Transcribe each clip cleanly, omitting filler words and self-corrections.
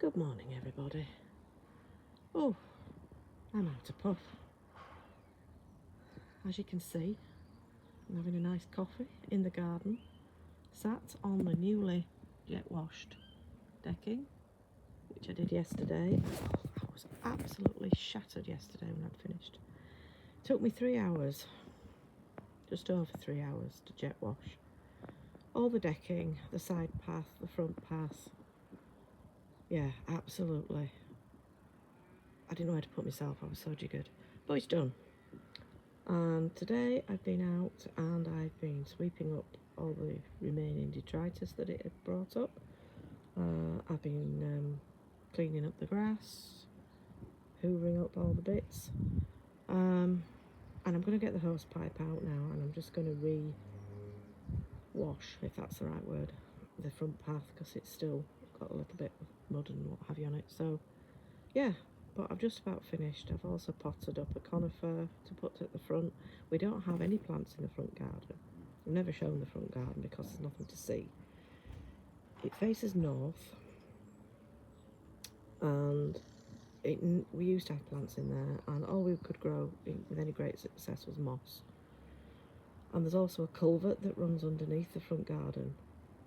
Good morning, everybody. Oh, I'm out of puff. As you can see, I'm having a nice coffee in the garden, sat on the newly jet washed decking, which I did yesterday. I was absolutely shattered yesterday when I'd finished. It took me 3 hours, just over 3 hours to jet wash. All the decking, the side path, the front path. Yeah, absolutely. I didn't know where to put myself, I was so jiggered. But it's done. And today I've been out and I've been sweeping up all the remaining detritus that it had brought up. I've been cleaning up the grass, hoovering up all the bits. And I'm going to get the hose pipe out now and I'm just going to re-wash, if that's the right word, the front path because it's still got a little bit of mud and what have you on it. So, yeah. But I've just about finished. I've also potted up a conifer to put at the front. We don't have any plants in the front garden. I've never shown the front garden because there's nothing to see. It faces north, and we used to have plants in there, and all we could grow with any great success was moss. And there's also a culvert that runs underneath the front garden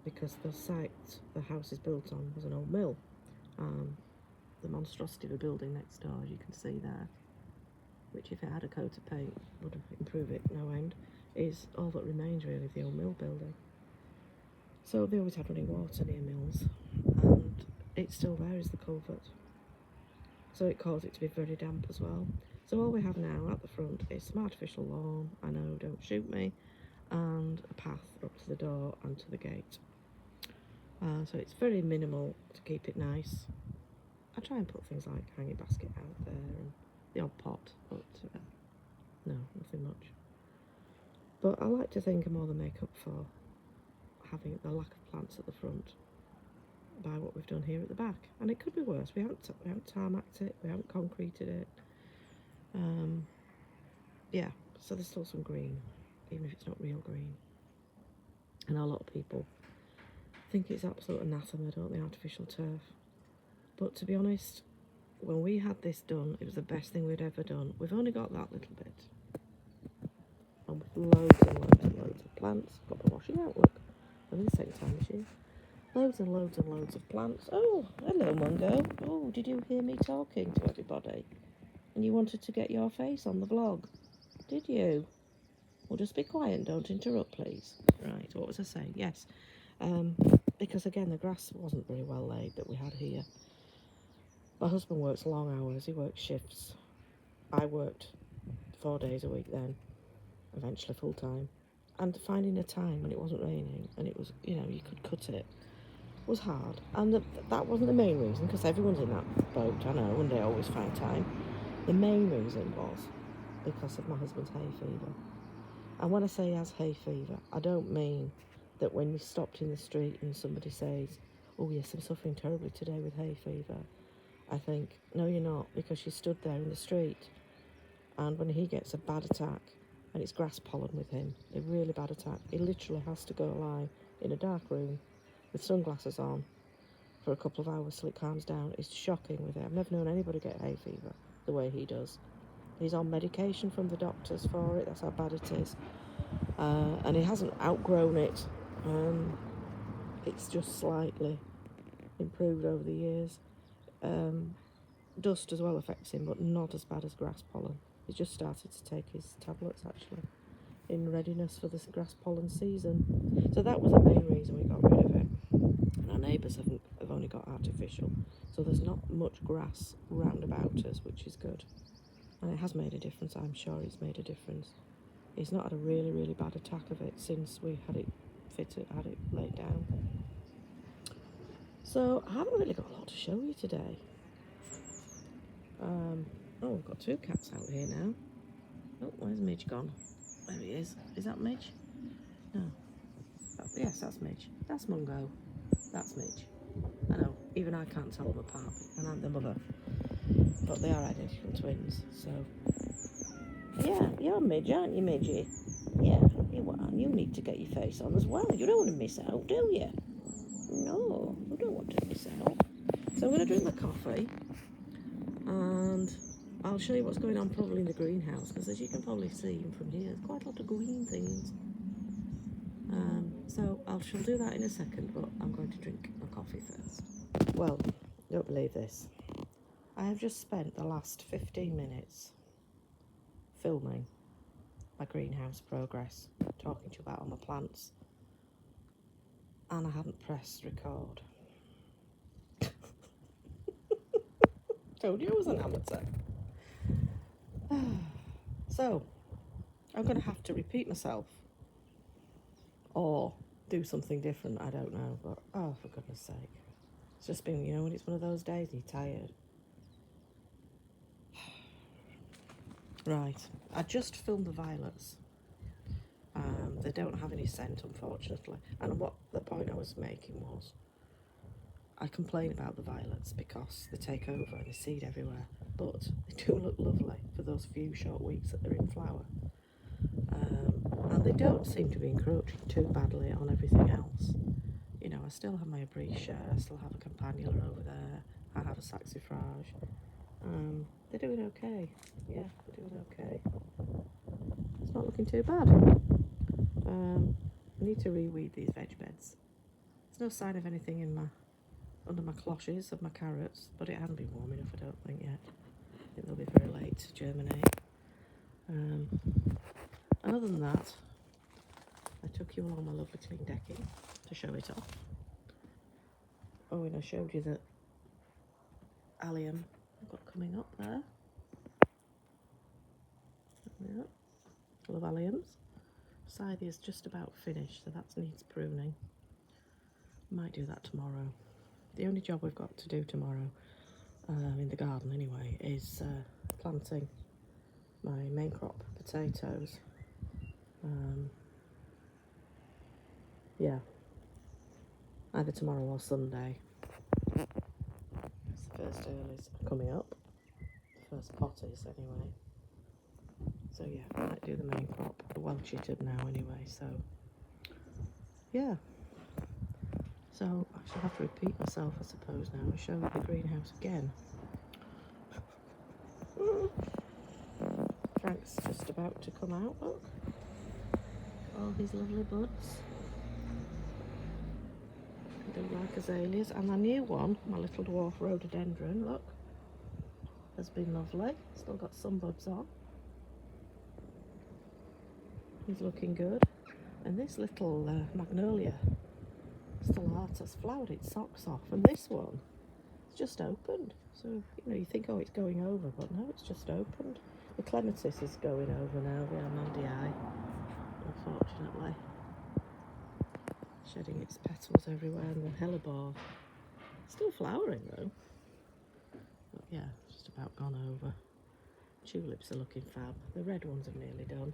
because the site the house is built on was an old mill. The monstrosity of a building next door, as you can see there, which if it had a coat of paint would improve it no end, is all that remains really of the old mill building. So they always had running water near mills, and it's still there is the culvert. So it caused it to be very damp as well. So all we have now at the front is some artificial lawn, I know, don't shoot me, and a path up to the door and to the gate. So it's very minimal to keep it nice. I try and put things like hanging basket out there and the odd pot, but no, nothing much. But I like to think I'm more than make up for having the lack of plants at the front by what we've done here at the back. And it could be worse. We haven't tarmacked it, we haven't concreted it. Yeah, so there's still some green, even if it's not real green. And a lot of people think it's absolute anathema, don't they, artificial turf. But to be honest, when we had this done, it was the best thing we'd ever done. We've only got that little bit. And with loads and loads and loads of plants. Got my washing out, look. I'm in the same time machine. Loads and loads and loads of plants. Oh, hello, Mungo. Oh, did you hear me talking to everybody? And you wanted to get your face on the vlog? Did you? Well, just be quiet and don't interrupt, please. Right, what was I saying? Yes. Because, again, the grass wasn't very well laid that we had here. My husband works long hours. He works shifts. I worked 4 days a week then, eventually full-time. And finding a time when it wasn't raining and it was, you know, you could cut it, was hard. And that wasn't the main reason, because everyone's in that boat, I know, and they always find time. The main reason was because of my husband's hay fever. And when I say he has hay fever, I don't mean that when you stopped in the street and somebody says, oh yes, I'm suffering terribly today with hay fever, I think, no you're not, because you stood there in the street. And when he gets a bad attack, and it's grass pollen with him, a really bad attack, he literally has to go lie in a dark room with sunglasses on for a couple of hours till it calms down. It's shocking with it. I've never known anybody get hay fever the way he does. He's on medication from the doctors for it, that's how bad it is. And he hasn't outgrown it. It's just slightly improved over the years. Dust as well affects him, but not as bad as grass pollen. He's just started to take his tablets, actually, in readiness for this grass pollen season. So that was the main reason we got rid of it. And our neighbours have only got artificial, so there's not much grass round about us, which is good. And it has made a difference, I'm sure it's made a difference. He's not had a really, really bad attack of it since we had it fitted, had it laid down. So I haven't really got a lot to show you today. Oh, we've got 2 cats out here now. Oh, where's Midge gone? There he is. Is that Midge? No. Yes, that's Midge. That's Mungo. That's Midge. I know, even I can't tell them apart, and I'm the mother. But they are identical twins, so... Yeah, you're Midge, aren't you, Midgie? Yeah, you are. You need to get your face on as well. You don't want to miss out, do you? No, you don't want to miss out. So I'm going to drink my coffee and I'll show you what's going on probably in the greenhouse, because as you can probably see from here, there's quite a lot of green things. So I shall do that in a second, but I'm going to drink my coffee first. Well, don't believe this. I have just spent the last 15 minutes filming my greenhouse progress, talking to you about all my plants, and I hadn't pressed record. Told you I was an amateur. So, I'm going to have to repeat myself, or do something different, I don't know, but oh, for goodness sake. It's just been, when it's one of those days and you're tired. Right, I just filmed the violets. They don't have any scent, unfortunately. And what the point I was making was, I complain about the violets because they take over and they seed everywhere, but they do look lovely for those few short weeks that they're in flower. And they don't seem to be encroaching too badly on everything else. I still have my Abretia, I still have a Campanula over there, I have a Saxifrage. They're doing okay. Yeah, they're doing okay. It's not looking too bad. I need to reweed these veg beds. There's no sign of anything under my cloches of my carrots, but it hasn't been warm enough, I don't think, yet. I think they'll be very late to germinate. And other than that, I took you along my lovely clean decking to show it off. Oh, and I showed you that allium I've got coming up there. Yeah, I love alliums. Scythia's just about finished, so that needs pruning. Might do that tomorrow. The only job we've got to do tomorrow, in the garden anyway, is planting my main crop potatoes. Yeah, either tomorrow or Sunday. It's the first earlies coming up. The first potties anyway. So yeah, I might do the main crop. They're well chittered now anyway, so yeah. So I shall have to repeat myself, I suppose, now and show you the greenhouse again. Frank's just about to come out, look. All these lovely buds. I do like azaleas. And my new one, my little dwarf rhododendron, look, has been lovely. Still got some buds on. He's looking good. And this little magnolia stellatus flowered its socks off. And this one, it's just opened. So, you think, oh, it's going over, but no, it's just opened. The clematis is going over now, the Armandii, unfortunately. Shedding its petals everywhere, and the hellebore still flowering though. But yeah, just about gone over. Tulips are looking fab. The red ones are nearly done.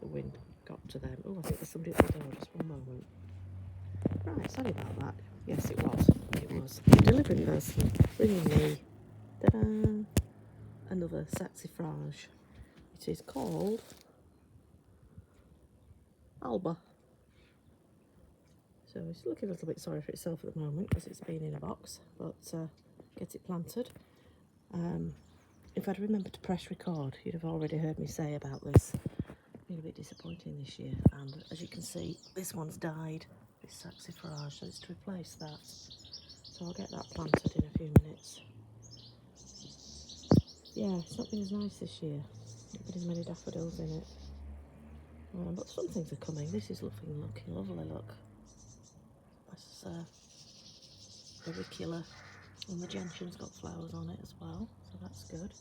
The wind got to them. Oh, I think there's somebody at the door, just one moment. Right, sorry about that. Yes, it was. It was. The delivery person bringing me, ta-da, another Saxifrage. It is called Alba. So it's looking a little bit sorry for itself at the moment because it's been in a box, but get it planted. If I'd remembered to press record, you'd have already heard me say about this. Been a bit disappointing this year, and as you can see, this one's died, this Saxifrage, so it's to replace that. So I'll get that planted in a few minutes. Yeah, it's not been as nice this year. Not been as many daffodils in it. But some things are coming. This is looking lovely, look. This auricula and the gentian's got flowers on it as well, so that's good.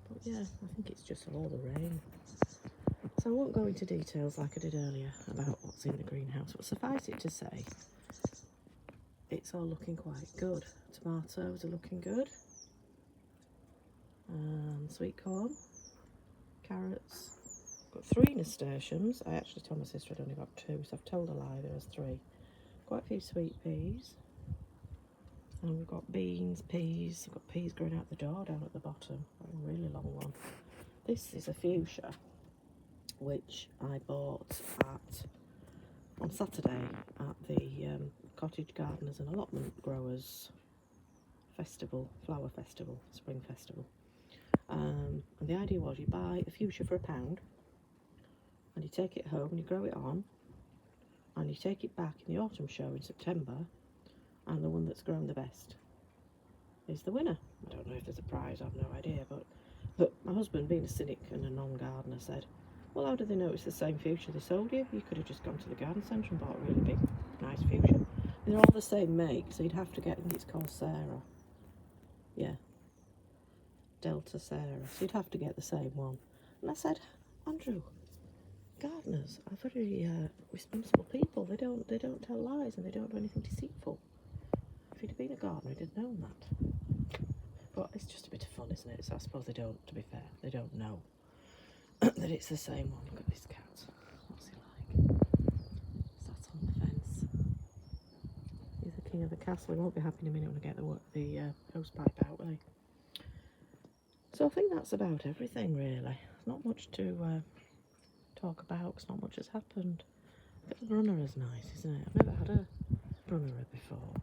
But yeah, I think it's just all the rain. So I won't go into details like I did earlier about what's in the greenhouse, but suffice it to say, it's all looking quite good. Tomatoes are looking good. Sweet corn, carrots. Got 3 nasturtiums. I actually told my sister I'd only got 2, so I've told a lie, there was 3. Quite a few sweet peas. And we've got beans, peas. I've got peas growing out the door down at the bottom. A really long one. This is a fuchsia, which I bought on Saturday at the Cottage Gardeners and Allotment Growers Festival, Flower Festival, Spring Festival. And the idea was you buy a fuchsia for £1 and you take it home and you grow it on and you take it back in the autumn show in September, and the one that's grown the best is the winner. I don't know if there's a prize, I've no idea, but my husband, being a cynic and a non-gardener, said, well, how do they know it's the same fuchsia they sold you? You could have just gone to the garden centre and bought a really big, nice fuchsia. They're all the same make, so you'd have to get, I think it's called Sarah. Yeah, Delta Sarah. So you'd have to get the same one. And I said, Andrew, gardeners are very responsible people. They don't tell lies and they don't do anything deceitful. If he'd have been a gardener, he'd have known that. But it's just a bit of fun, isn't it? So I suppose they don't, to be fair, they don't know that it's the same one. Look at this cat. What's he like? Sat on the fence. He's the king of the castle. He won't be happy in a minute when I get the hose pipe out, will he? So I think that's about everything, really. There's not much to talk about, because not much has happened. But the runner is nice, isn't it? I've never had a runner before.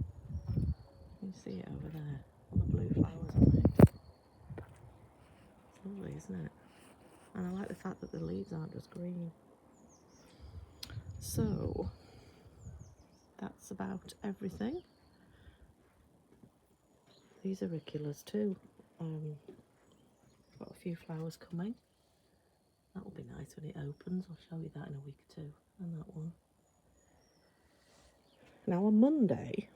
You can see it over there, all the blue flowers on it. It's lovely, isn't it? And I like the fact that the leaves aren't just green. So that's about everything. These are auriculas too. Got a few flowers coming. That'll be nice when it opens. I'll show you that in a week or two. And that one. Now on Monday,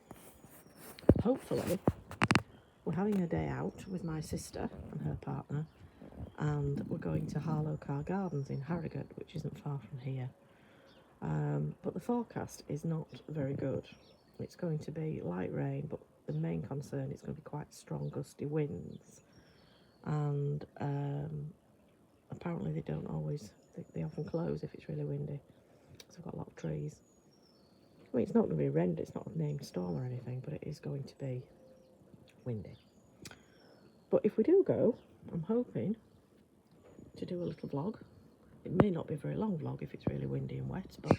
hopefully, we're having a day out with my sister and her partner, and we're going to Harlow Car Gardens in Harrogate, which isn't far from here. But the forecast is not very good. It's going to be light rain, but the main concern is going to be quite strong gusty winds. And apparently they often close if it's really windy. So I've got a lot of trees. I mean, it's not going to be horrendous, it's not a named storm or anything, but it is going to be windy. But if we do go, I'm hoping to do a little vlog. It may not be a very long vlog if it's really windy and wet, but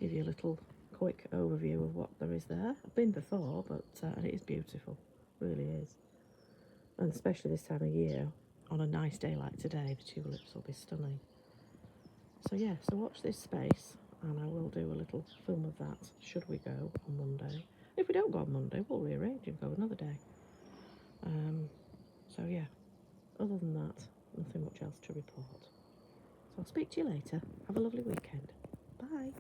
give you a little quick overview of what there is there. I've been before, but and it is beautiful, it really is. And especially this time of year, on a nice day like today, the tulips will be stunning. So yeah, so watch this space, and I will do a little film of that should we go on Monday. If we don't go on Monday, we'll rearrange and go another day. So yeah, other than that, nothing much else to report. So I'll speak to you later. Have a lovely weekend. Bye.